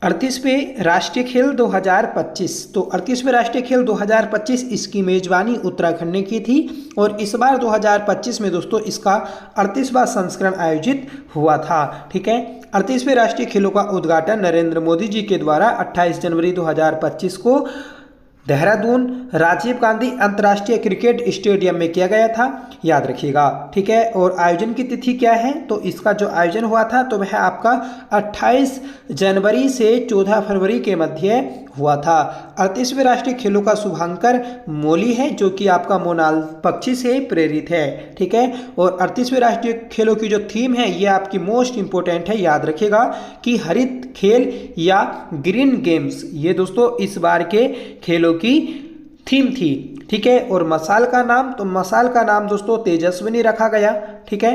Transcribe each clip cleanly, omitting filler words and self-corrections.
38वें राष्ट्रीय खेल 2025। तो 38वें राष्ट्रीय खेल 2025 इसकी मेजबानी उत्तराखंड ने की थी और इस बार 2025 में दोस्तों इसका 38वां संस्करण आयोजित हुआ था। ठीक है, 38वें राष्ट्रीय खेलों का उद्घाटन नरेंद्र मोदी जी के द्वारा 28 जनवरी 2025 को देहरादून राजीव गांधी अंतर्राष्ट्रीय क्रिकेट स्टेडियम में किया गया था, याद रखिएगा। ठीक है, और आयोजन की तिथि क्या है, तो इसका जो आयोजन हुआ था तो वह आपका 28 जनवरी से 14 फरवरी के मध्य हुआ था। 38वें राष्ट्रीय खेलों का शुभांकर मोली है, जो कि आपका मोनाल पक्षी से प्रेरित है। ठीक है, और 38वें राष्ट्रीय खेलों की जो थीम है ये आपकी मोस्ट इंपोर्टेंट है, याद रखिएगा कि हरित खेल या ग्रीन गेम्स, ये दोस्तों इस बार के खेलों की थीम थी। ठीक है, और मसाल का नाम, तो मसाल का नाम दोस्तों तेजस्विनी रखा गया। ठीक है,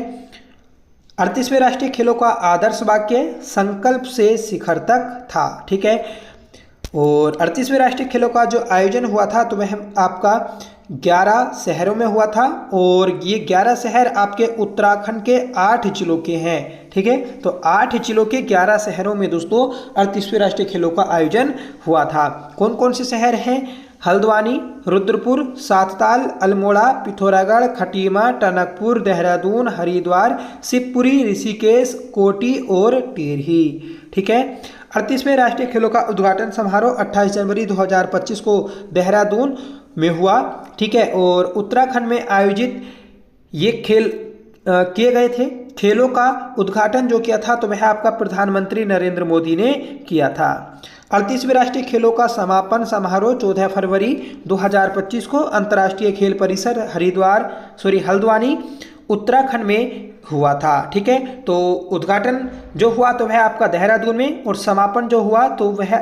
38वें राष्ट्रीय खेलों का आदर्श वाक्य संकल्प से शिखर तक था। ठीक है, और 38वें राष्ट्रीय खेलों का जो आयोजन हुआ था तो वह आपका 11 शहरों में हुआ था और ये 11 शहर आपके उत्तराखंड के 8 जिलों के हैं। ठीक है, तो 8 जिलों के 11 शहरों में दोस्तों 38वें राष्ट्रीय खेलों का आयोजन हुआ था। कौन कौन से शहर हैं? हल्द्वानी, रुद्रपुर, सातताल, अल्मोड़ा, पिथौरागढ़, खटीमा, टनकपुर, देहरादून, हरिद्वार, शिवपुरी, ऋषिकेश, कोटी और टिहरी। ठीक है, 38वें राष्ट्रीय खेलों का उद्घाटन समारोह 28 जनवरी 2025 को देहरादून में हुआ। ठीक है, और उत्तराखंड में आयोजित ये खेल किए गए थे। खेलों का उद्घाटन जो किया था तो वह आपका प्रधानमंत्री नरेंद्र मोदी ने किया था। 38वें राष्ट्रीय खेलों का समापन समारोह 14 फरवरी 2025 को अंतर्राष्ट्रीय खेल परिसर हल्द्वानी उत्तराखंड में हुआ था। ठीक है, तो उद्घाटन जो हुआ तो वह आपका देहरादून में और समापन जो हुआ तो वह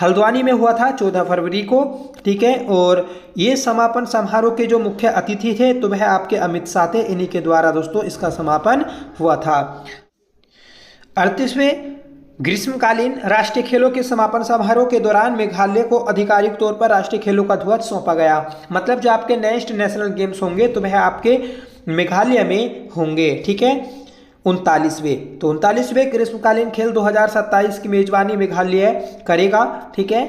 हल्द्वानी में हुआ था 14 फरवरी को। ठीक है, और ये समापन समारोह के जो मुख्य अतिथि थे तो वह आपके अमित शाह थे, इन्हीं के द्वारा दोस्तों इसका समापन हुआ था। 38वें ग्रीष्मकालीन राष्ट्रीय खेलों के समापन समारोह के दौरान मेघालय को आधिकारिक तौर पर राष्ट्रीय खेलों का ध्वज सौंपा गया। मतलब जो आपके नेक्स्ट नेशनल गेम्स होंगे तो वह आपके मेघालय में होंगे। ठीक है, 39वें, तो 39वें ग्रीष्मकालीन खेल 2027 की मेजबानी मेघालय करेगा। ठीक है,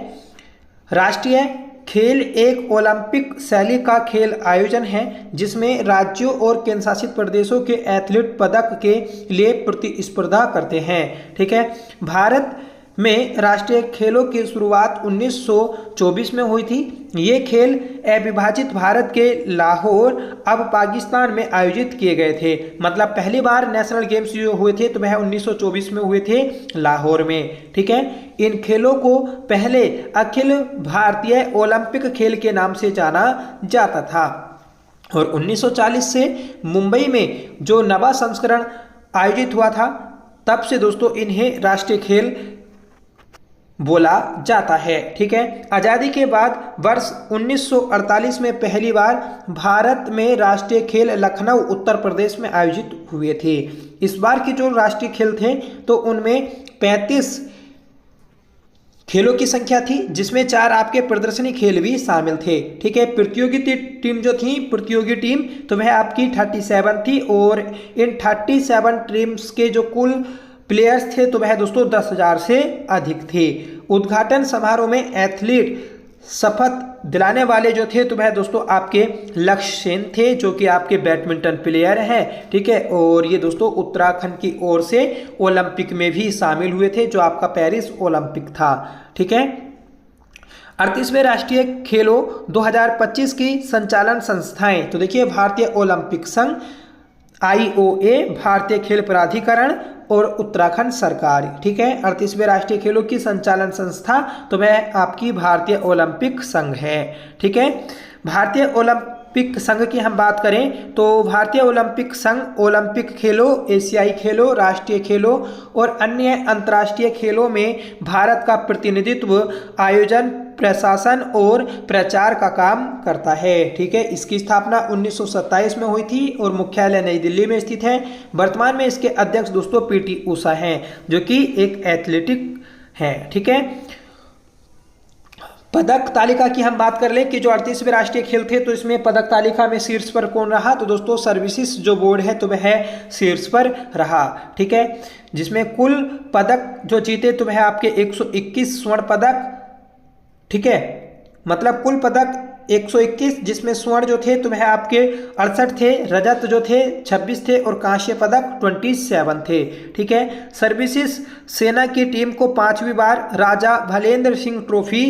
राष्ट्रीय खेल एक ओलंपिक शैली का खेल आयोजन है जिसमें राज्यों और केंद्र शासित प्रदेशों के एथलीट पदक के लिए प्रतिस्पर्धा करते हैं। ठीक है, भारत में राष्ट्रीय खेलों की शुरुआत 1924 में हुई थी। ये खेल अविभाजित भारत के लाहौर अब पाकिस्तान में आयोजित किए गए थे। मतलब पहली बार नेशनल गेम्स जो हुए थे तो वह 1924 में हुए थे लाहौर में। ठीक है, इन खेलों को पहले अखिल भारतीय ओलंपिक खेल के नाम से जाना जाता था और 1940 से मुंबई में जो नवा संस्करण आयोजित हुआ था तब से दोस्तों इन्हें राष्ट्रीय खेल बोला जाता है। ठीक है, आज़ादी के बाद वर्ष 1948 में पहली बार भारत में राष्ट्रीय खेल लखनऊ उत्तर प्रदेश में आयोजित हुए थे। इस बार के जो राष्ट्रीय खेल थे तो उनमें 35 खेलों की संख्या थी जिसमें 4 आपके प्रदर्शनी खेल भी शामिल थे। ठीक है, प्रतियोगी टीम जो थी प्रतियोगी टीम तो वह आपकी 37 थी और इन 37 टीम्स के जो कुल प्लेयर्स थे तो वह दोस्तों 10,000 से अधिक थे। उद्घाटन समारोह में एथलीट शपथ दिलाने वाले जो थे तो वह दोस्तों आपके लक्ष्य सेन थे जो कि आपके बैडमिंटन प्लेयर हैं। ठीक है, और ये दोस्तों उत्तराखंड की ओर से ओलंपिक में भी शामिल हुए थे जो आपका पेरिस ओलंपिक था। ठीक है, 38वें राष्ट्रीय खेलों 2025 की संचालन संस्थाएं तो देखिए भारतीय ओलंपिक संघ, IOA, भारतीय खेल प्राधिकरण और उत्तराखंड सरकार। ठीक है, 38वें राष्ट्रीय खेलों की संचालन संस्था तो वह आपकी भारतीय ओलंपिक संघ है। ठीक है, भारतीय ओलंपिक संघ की हम बात करें तो भारतीय ओलंपिक संघ ओलंपिक खेलों, एशियाई खेलों, राष्ट्रीय खेलों और अन्य अंतर्राष्ट्रीय खेलों में भारत का प्रतिनिधित्व, आयोजन, प्रशासन और प्रचार का काम करता है। ठीक है, इसकी स्थापना 1927 में हुई थी और मुख्यालय नई दिल्ली में स्थित है। वर्तमान में इसके अध्यक्ष दोस्तों PT उषा हैं जो कि एक एथलेटिक हैं। ठीक है, पदक तालिका की हम बात कर लें कि जो 38वें राष्ट्रीय खेल थे तो इसमें पदक तालिका में शीर्ष पर कौन रहा, तो दोस्तों सर्विसेज जो बोर्ड है तो वह शीर्ष पर रहा। ठीक है, जिसमें कुल पदक जो जीते तो वह आपके 121 स्वर्ण पदक, ठीक है, मतलब कुल पदक 121, जिसमें स्वर्ण जो थे तो वह आपके 68 थे, रजत जो थे 26 थे और कांस्य पदक 27 थे। ठीक है, सर्विसेज सेना की टीम को 5वीं बार राजा भलेंद्र सिंह ट्रॉफी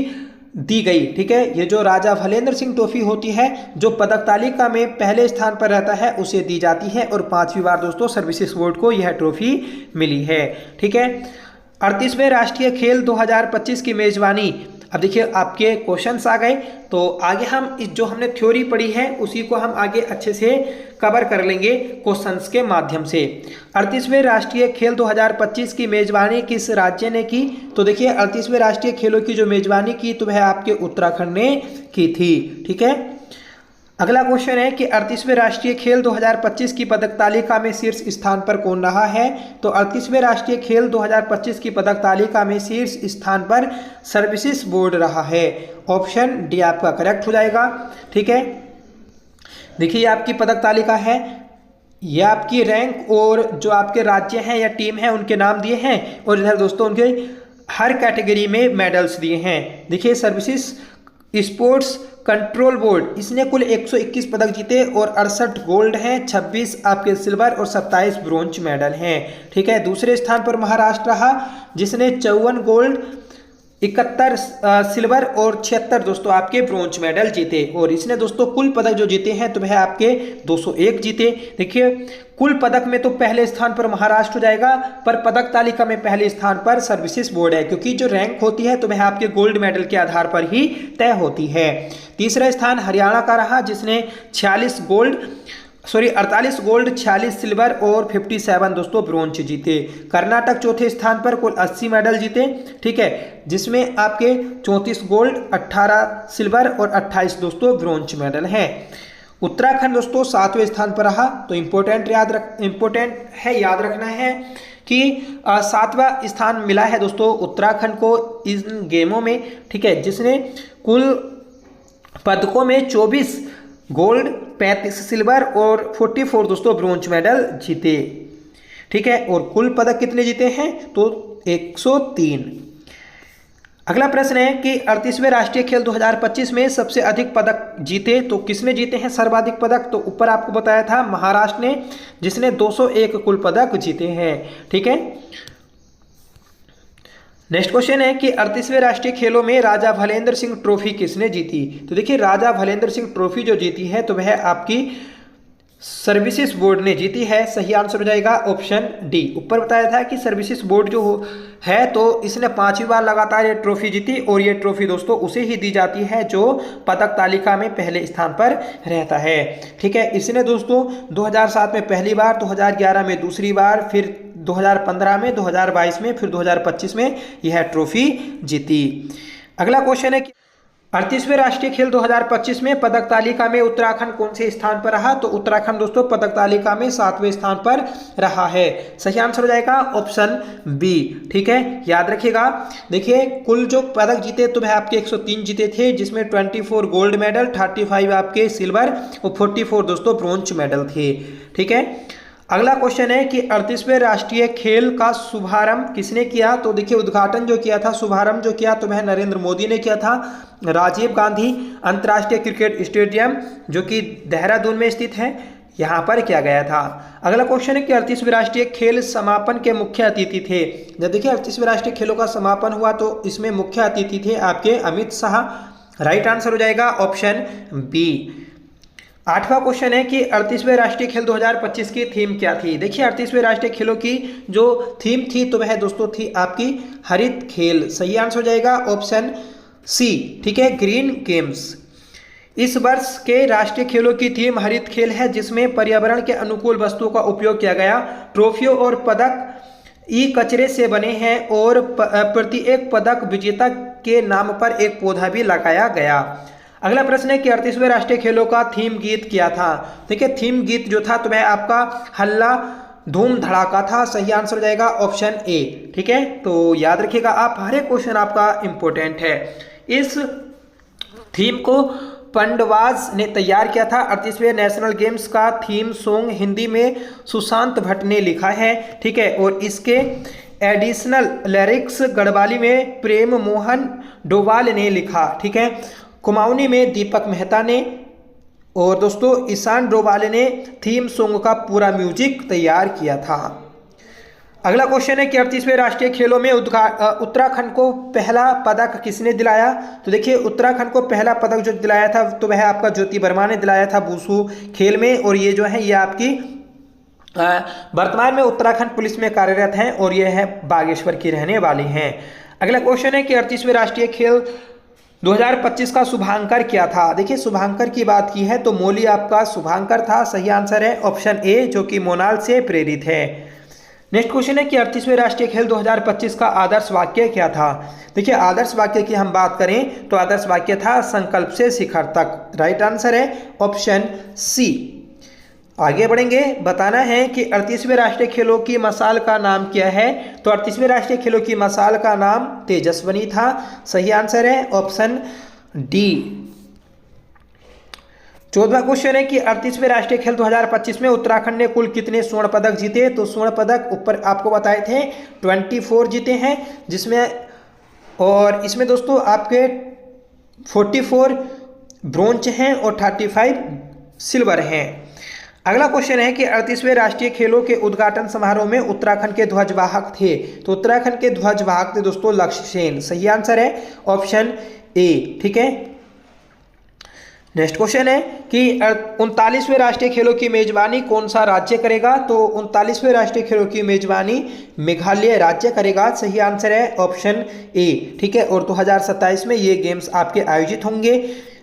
दी गई। ठीक है, ये जो राजा भलेंद्र सिंह ट्रॉफी होती है जो पदक तालिका में पहले स्थान पर रहता है उसे दी जाती है और 5वीं बार दोस्तों सर्विसेज बोर्ड को यह ट्रॉफी मिली है। ठीक है, 38वें राष्ट्रीय खेल 2025 की मेजबानी, अब देखिए आपके क्वेश्चंस आ गए तो आगे हम इस जो हमने थ्योरी पढ़ी है उसी को हम आगे अच्छे से कवर कर लेंगे क्वेश्चंस के माध्यम से। 38वें राष्ट्रीय खेल 2025 की मेजबानी किस राज्य ने की, तो देखिए 38वें राष्ट्रीय खेलों की जो मेजबानी की तो वह आपके उत्तराखंड ने की थी। ठीक है, अगला क्वेश्चन है कि 38वें राष्ट्रीय खेल 2025 की पदक तालिका में शीर्ष स्थान पर कौन रहा है, तो 38वें राष्ट्रीय खेल 2025 की पदक तालिका में शीर्ष स्थान पर सर्विसेज बोर्ड रहा है। ऑप्शन डी आपका करेक्ट हो जाएगा। ठीक है, देखिए ये आपकी पदक तालिका है, ये आपकी रैंक और जो आपके राज्य हैं या टीम है उनके नाम दिए हैं और इधर दोस्तों उनके हर कैटेगरी में मेडल्स दिए हैं। देखिए सर्विसेज स्पोर्ट्स कंट्रोल बोर्ड, इसने कुल 121 पदक जीते और 68 गोल्ड हैं, 26 आपके सिल्वर और 27 ब्रोंज मेडल हैं। ठीक है, दूसरे स्थान पर महाराष्ट्र रहा जिसने 54 गोल्ड, 71 सिल्वर और 76 दोस्तों आपके ब्रोंज मेडल जीते और इसने दोस्तों कुल पदक जो जीते हैं तो वह आपके 201 जीते। देखिए कुल पदक में तो पहले स्थान पर महाराष्ट्र हो जाएगा पर पदक तालिका में पहले स्थान पर सर्विसेज बोर्ड है क्योंकि जो रैंक होती है तो वह आपके गोल्ड मेडल के आधार पर ही तय होती है। तीसरा स्थान हरियाणा का रहा जिसने 48 गोल्ड, 46 सिल्वर और 57 दोस्तों ब्रोंज जीते। कर्नाटक चौथे स्थान पर कुल 80 मेडल जीते। ठीक है, जिसमें आपके 34 गोल्ड, 18 सिल्वर और 28 दोस्तों ब्रोंज मेडल हैं। उत्तराखंड दोस्तों 7वें स्थान पर रहा, तो इम्पोर्टेंट है याद रखना है कि 7वां स्थान मिला है दोस्तों उत्तराखंड को इन गेमों में। ठीक है, जिसने कुल पदकों में 24 गोल्ड, 35 सिल्वर और 44 दोस्तों ब्रोंज मेडल जीते। ठीक है, और कुल पदक कितने जीते हैं तो 103। अगला प्रश्न है कि 38वें राष्ट्रीय खेल 2025 में सबसे अधिक पदक जीते तो किसने जीते हैं सर्वाधिक पदक, तो ऊपर आपको बताया था महाराष्ट्र ने जिसने 201 कुल पदक जीते हैं। ठीक है, नेक्स्ट क्वेश्चन है कि 38वें राष्ट्रीय खेलों में राजा भलेंद्र सिंह ट्रॉफी किसने जीती, तो देखिए राजा भलेंद्र सिंह ट्रॉफी जो जीती है तो वह आपकी सर्विसेज बोर्ड ने जीती है। सही आंसर हो जाएगा ऑप्शन डी। ऊपर बताया था कि सर्विसेज बोर्ड जो है तो इसने 5वीं बार लगातार ये ट्रॉफी जीती और ये ट्रॉफी दोस्तों उसे ही दी जाती है जो पदक तालिका में पहले स्थान पर रहता है। ठीक है, इसने दोस्तों 2007 में पहली बार, 2011 में दूसरी बार, फिर 2015 में, 2022 में, फिर 2025 में यह ट्रॉफी जीती। अगला क्वेश्चन है कि 38वें राष्ट्रीय खेल 2025 में पदक तालिका में उत्तराखंड कौन से स्थान पर रहा, तो उत्तराखंड दोस्तों पदक तालिका में 7वें स्थान पर रहा है। सही आंसर हो जाएगा ऑप्शन बी। ठीक है, याद रखिएगा। देखिए कुल जो पदक जीते तो वह आपके 103 जीते थे जिसमें 24 गोल्ड मेडल, 35 आपके सिल्वर और 44 दोस्तों ब्रोंज मेडल थे। ठीक है, अगला क्वेश्चन है कि 38वें राष्ट्रीय खेल का शुभारंभ किसने किया, तो देखिए उद्घाटन जो किया था, शुभारंभ जो किया तो वह नरेंद्र मोदी ने किया था। राजीव गांधी अंतर्राष्ट्रीय क्रिकेट स्टेडियम जो कि देहरादून में स्थित है यहाँ पर किया गया था। अगला क्वेश्चन है कि 38वें राष्ट्रीय खेल समापन के मुख्य अतिथि थे। जब देखिए 38वें राष्ट्रीय खेलों का समापन हुआ तो इसमें मुख्य अतिथि थे आपके अमित शाह। राइट आंसर हो जाएगा ऑप्शन बी। 8वां क्वेश्चन है कि 38वें राष्ट्रीय खेल 2025 की थीम क्या थी। देखिए 38वें राष्ट्रीय खेलों की जो थीम थी तो वह दोस्तों थी आपकी हरित खेल। सही आंसर हो जाएगा ऑप्शन सी। ठीक है, ग्रीन गेम्स। इस वर्ष के राष्ट्रीय खेलों की थीम हरित खेल है जिसमें पर्यावरण के अनुकूल वस्तुओं का उपयोग किया गया। ट्रॉफियों और पदक ई कचरे से बने हैं और प्रत्येक पदक विजेता के नाम पर एक पौधा भी लगाया गया। अगला प्रश्न है कि 38वें राष्ट्रीय खेलों का थीम गीत क्या था। देखिए थीम गीत जो था तो वह आपका हल्ला धूम धड़ाका था। सही आंसर हो जाएगा ऑप्शन ए। ठीक है, तो याद रखिएगा आप, हर एक क्वेश्चन आपका इंपॉर्टेंट है। इस थीम को पंडवाज ने तैयार किया था। 38वें नेशनल गेम्स का थीम सॉन्ग हिंदी में सुशांत भट्ट ने लिखा है, ठीक है। और इसके एडिशनल लिरिक्स गढ़वाली में प्रेम मोहन डोवाल ने लिखा, ठीक है। कुमाऊनी में दीपक मेहता ने, और दोस्तों ईशान डोवाल ने थीम सॉन्ग का पूरा म्यूजिक तैयार किया था। अगला क्वेश्चन है कि 38वें राष्ट्रीय खेलों में उत्तराखंड को पहला पदक किसने दिलाया? तो देखिए उत्तराखंड को पहला पदक जो दिलाया था तो वह आपका ज्योति वर्मा ने दिलाया था वुशु खेल में, और ये जो है ये आपकी वर्तमान में उत्तराखंड पुलिस में कार्यरत हैं और ये है बागेश्वर की रहने वाली हैं। अगला क्वेश्चन है कि 38वें राष्ट्रीय खेल 2025 का शुभांकर क्या था? देखिए शुभांकर की बात की है तो मौली आपका शुभांकर था, सही आंसर है ऑप्शन ए, जो कि मोनाल से प्रेरित है। नेक्स्ट क्वेश्चन है कि 38वें राष्ट्रीय खेल 2025 का आदर्श वाक्य क्या था? देखिए आदर्श वाक्य की हम बात करें तो आदर्श वाक्य था संकल्प से शिखर तक, राइट आंसर है ऑप्शन सी। आगे बढ़ेंगे, बताना है कि 38वें राष्ट्रीय खेलों की मशाल का नाम क्या है? तो 38वें राष्ट्रीय खेलों की मशाल का नाम तेजस्वनी था, सही आंसर है ऑप्शन डी। 14वां क्वेश्चन है कि 38वें राष्ट्रीय खेल 2025 में उत्तराखंड ने कुल कितने स्वर्ण पदक जीते? तो स्वर्ण पदक ऊपर आपको बताए थे 24 जीते हैं, जिसमें और इसमें दोस्तों आपके 44 ब्रोंज हैं और 35 सिल्वर हैं। अगला क्वेश्चन है कि 38वें राष्ट्रीय खेलों के उद्घाटन समारोह में उत्तराखंड के ध्वजवाहक थे? तो उत्तराखंड के ध्वजवाहक थे दोस्तों लक्ष्य सेन, सही आंसर है ऑप्शन ए, ठीक है। नेक्स्ट क्वेश्चन है कि 39वें राष्ट्रीय खेलों की मेजबानी कौन सा राज्य करेगा? तो 39वें राष्ट्रीय खेलों की मेजबानी मेघालय राज्य करेगा, सही आंसर है ऑप्शन ए, ठीक है। और 2027 में ये गेम्स आपके आयोजित होंगे,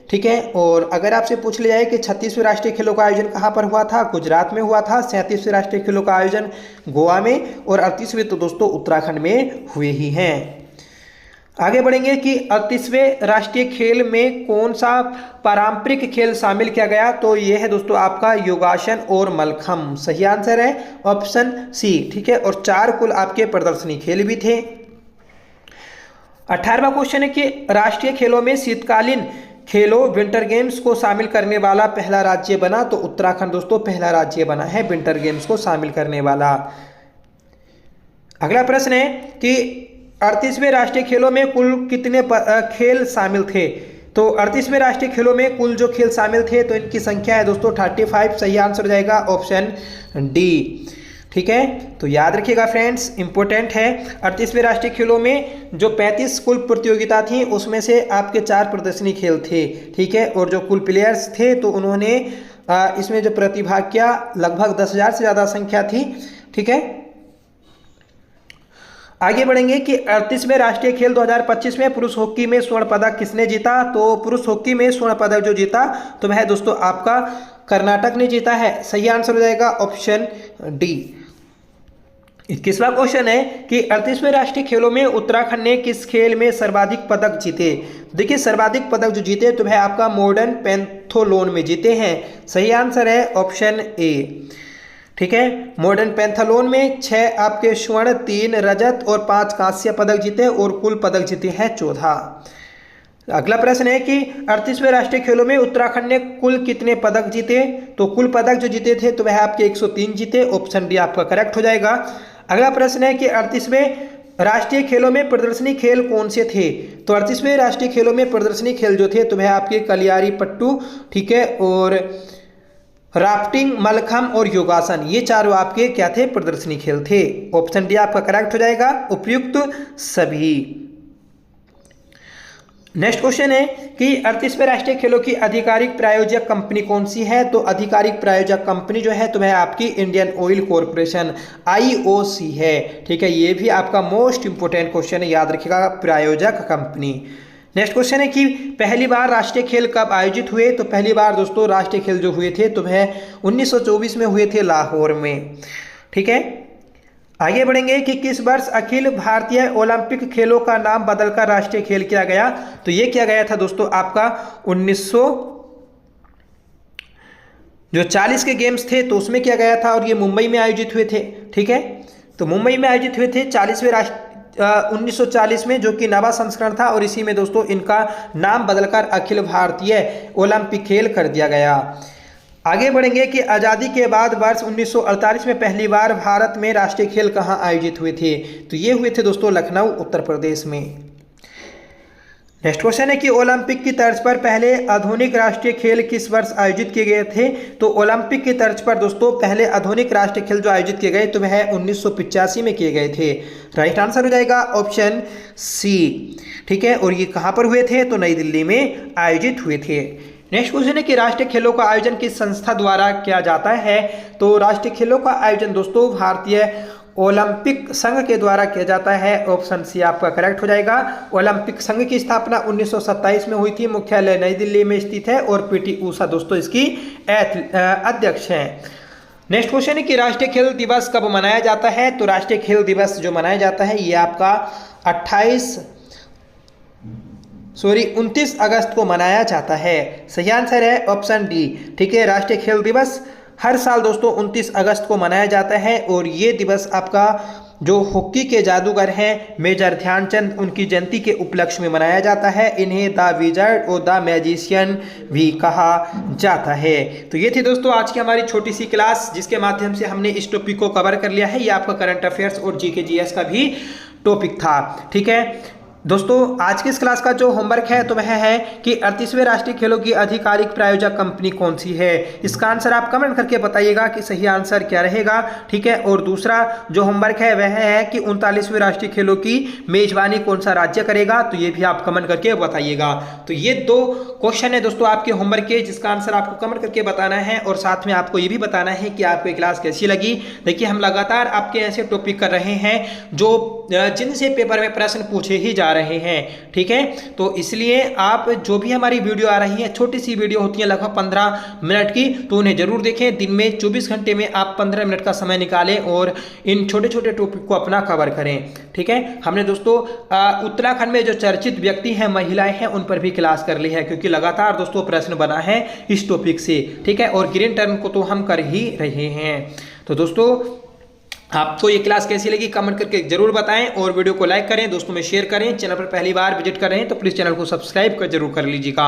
ठीक है। और अगर आपसे पूछ लिया जाए कि 36वें राष्ट्रीय खेलों का आयोजन कहाँ पर हुआ था? गुजरात में हुआ था। 37वें राष्ट्रीय खेलों का आयोजन गोवा में, और 38वें तो दोस्तों उत्तराखंड में हुए ही हैं। आगे बढ़ेंगे कि 38वें राष्ट्रीय खेल में कौन सा पारंपरिक खेल शामिल किया गया? तो यह है दोस्तों आपका योगासन और मलखम, सही आंसर है ऑप्शन सी, ठीक है। और 4 कुल आपके प्रदर्शनी खेल भी थे। 18वां क्वेश्चन है कि राष्ट्रीय खेलों में शीतकालीन खेलों विंटर गेम्स को शामिल करने वाला पहला राज्य बना? तो उत्तराखंड दोस्तों पहला राज्य बना है विंटर गेम्स को शामिल करने वाला। अगला प्रश्न है कि 38वें राष्ट्रीय खेलों में कुल कितने खेल शामिल थे? तो 38वें राष्ट्रीय खेलों में कुल जो खेल शामिल थे तो इनकी संख्या है दोस्तों 35, सही आंसर हो जाएगा ऑप्शन डी, ठीक है। तो याद रखिएगा फ्रेंड्स, इंपॉर्टेंट है। 38वें राष्ट्रीय खेलों में जो 35 कुल प्रतियोगिता थी उसमें से आपके 4 प्रदर्शनी खेल थे, ठीक है। और जो कुल प्लेयर्स थे तो उन्होंने इसमें जो प्रतिभाग किया लगभग 10,000 से ज़्यादा संख्या थी, ठीक है। आगे बढ़ेंगे कि 38वें राष्ट्रीय खेल 2025 में पुरुष हॉकी में स्वर्ण पदक किसने जीता? तो पुरुष हॉकी में स्वर्ण पदक जो जीता तो वह दोस्तों आपका कर्नाटक ने जीता है, सही आंसर हो जाएगा ऑप्शन डी। 21वां क्वेश्चन है कि 38वें राष्ट्रीय खेलों में उत्तराखंड ने किस खेल में सर्वाधिक पदक जीते? देखिए सर्वाधिक पदक जो जीते तो वह आपका मॉडर्न पैंथोलोन में जीते हैं, सही आंसर है ऑप्शन ए, ठीक है। मॉडर्न पैंथालोन में 6 आपके स्वर्ण, 3 रजत और 5 कांस्य पदक जीते और कुल पदक जीते हैं 14। अगला प्रश्न है कि 38वें राष्ट्रीय खेलों में उत्तराखंड ने कुल कितने पदक जीते? तो कुल पदक जो जीते थे तो वह आपके 103 जीते, ऑप्शन डी आपका करेक्ट हो जाएगा। अगला प्रश्न है कि 38वें राष्ट्रीय खेलों में प्रदर्शनी खेल कौन से थे? तो 38वें राष्ट्रीय खेलों में प्रदर्शनी खेल जो थे तो वह आपके कलियारी पट्टू, ठीक है, और राफ्टिंग, मलखम और योगासन, ये चारों आपके क्या थे? प्रदर्शनी खेल थे, ऑप्शन डी आपका करेक्ट हो जाएगा, उपयुक्त सभी। नेक्स्ट क्वेश्चन है कि 38वें राष्ट्रीय खेलों की आधिकारिक प्रायोजक कंपनी कौन सी है? तो आधिकारिक प्रायोजक कंपनी जो है तो वह आपकी इंडियन ऑयल कॉरपोरेशन IOC है, ठीक है। ये भी आपका मोस्ट इंपोर्टेंट क्वेश्चन है, याद रखिएगा, प्रायोजक कंपनी। नेक्स्ट क्वेश्चन है कि पहली बार राष्ट्रीय खेल कब आयोजित हुए? तो पहली बार दोस्तों राष्ट्रीय खेल जो हुए थे तो वह 1924 में हुए थे लाहौर में, ठीक है। आगे बढ़ेंगे कि किस वर्ष अखिल भारतीय ओलंपिक खेलों का नाम बदलकर राष्ट्रीय खेल किया गया? तो ये किया गया था दोस्तों आपका 1940 के गेम्स थे तो उसमें किया गया था और ये मुंबई में आयोजित हुए थे, ठीक है। तो मुंबई में आयोजित हुए थे 40वें 1940 में, जो कि नवा संस्करण था, और इसी में दोस्तों इनका नाम बदलकर अखिल भारतीय ओलंपिक खेल कर दिया गया। आगे बढ़ेंगे कि आज़ादी के बाद वर्ष 1948 में पहली बार भारत में राष्ट्रीय खेल कहाँ आयोजित हुए थे, तो ये हुए थे दोस्तों लखनऊ उत्तर प्रदेश में। नेक्स्ट क्वेश्चन है कि ओलंपिक की तर्ज पर पहले आधुनिक राष्ट्रीय खेल किस वर्ष आयोजित किए गए थे, तो ओलंपिक की तर्ज पर दोस्तों पहले आधुनिक राष्ट्रीय खेल जो आयोजित किए गए तो वह 1985 में किए गए थे। राइट आंसर हो जाएगा ऑप्शन सी। ठीक है, और ये कहाँ पर हुए थे, तो नई दिल्ली में आयोजित हुए थे। नेक्स्ट क्वेश्चन है कि राष्ट्रीय खेलों का आयोजन किस संस्था द्वारा किया जाता है, तो राष्ट्रीय खेलों का आयोजन दोस्तों भारतीय ओलंपिक संघ के द्वारा किया जाता है। ऑप्शन सी आपका करेक्ट हो जाएगा। ओलंपिक संघ की स्थापना 1927 में हुई थी, मुख्यालय नई दिल्ली में स्थित है, और पीटी ऊषा दोस्तों इसकी अध्यक्ष हैं। नेक्स्ट क्वेश्चन है कि राष्ट्रीय खेल दिवस कब मनाया जाता है, तो राष्ट्रीय खेल दिवस जो मनाया जाता है ये आपका 29 अगस्त को मनाया जाता है। सही आंसर है ऑप्शन डी। ठीक है, राष्ट्रीय खेल दिवस हर साल दोस्तों 29 अगस्त को मनाया जाता है, और ये दिवस आपका जो हॉकी के जादूगर हैं मेजर ध्यानचंद, उनकी जयंती के उपलक्ष्य में मनाया जाता है। इन्हें द विजर्ड और द मैजिशियन भी कहा जाता है। तो ये थी दोस्तों आज की हमारी छोटी सी क्लास, जिसके माध्यम से हमने इस टॉपिक को कवर कर लिया है। ये आपका करंट अफेयर्स और जीके जीएस का भी टॉपिक था। ठीक है दोस्तों, आज की इस क्लास का जो होमवर्क है तो वह है कि 38वें राष्ट्रीय खेलों की आधिकारिक प्रायोजक कंपनी कौन सी है। इसका आंसर आप कमेंट करके बताइएगा कि सही आंसर क्या रहेगा। ठीक है, और दूसरा जो होमवर्क है वह है कि 39वें राष्ट्रीय खेलों की मेजबानी कौन सा राज्य करेगा, तो ये भी आप कमेंट करके बताइएगा। तो ये 2 क्वेश्चन है दोस्तों आपके होमवर्क के, जिसका आंसर आपको कमेंट करके बताना है, और साथ में आपको ये भी बताना है कि आपको ये क्लास कैसी लगी। देखिए, हम लगातार आपके ऐसे टॉपिक कर रहे हैं जो जिनसे पेपर में प्रश्न पूछे ही जा रहे हैं। ठीक है, तो इसलिए आप जो भी हमारी वीडियो आ रही है, छोटी सी वीडियो होती है लगभग 15 मिनट की, तो उन्हें जरूर देखें। दिन में 24 घंटे में आप 15 मिनट का समय निकालें और इन छोटे छोटे टॉपिक को अपना कवर करें। ठीक है, हमने दोस्तों उत्तराखंड में जो चर्चित व्यक्ति हैं, महिलाएं हैं, उन पर भी क्लास कर ली है, क्योंकि लगातार दोस्तों प्रश्न बना है इस टॉपिक से। ठीक है, और ग्रीन टर्न को तो हम कर ही रहे हैं। तो दोस्तों आपको ये क्लास कैसी लगी कमेंट करके जरूर बताएं, और वीडियो को लाइक करें, दोस्तों में शेयर करें। चैनल पर पहली बार विजिट कर रहे हैं तो प्लीज़ चैनल को सब्सक्राइब कर जरूर कर लीजिएगा।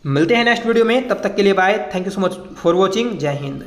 मिलते हैं नेक्स्ट वीडियो में, तब तक के लिए bye. Thank you so much for watching. जय हिंद।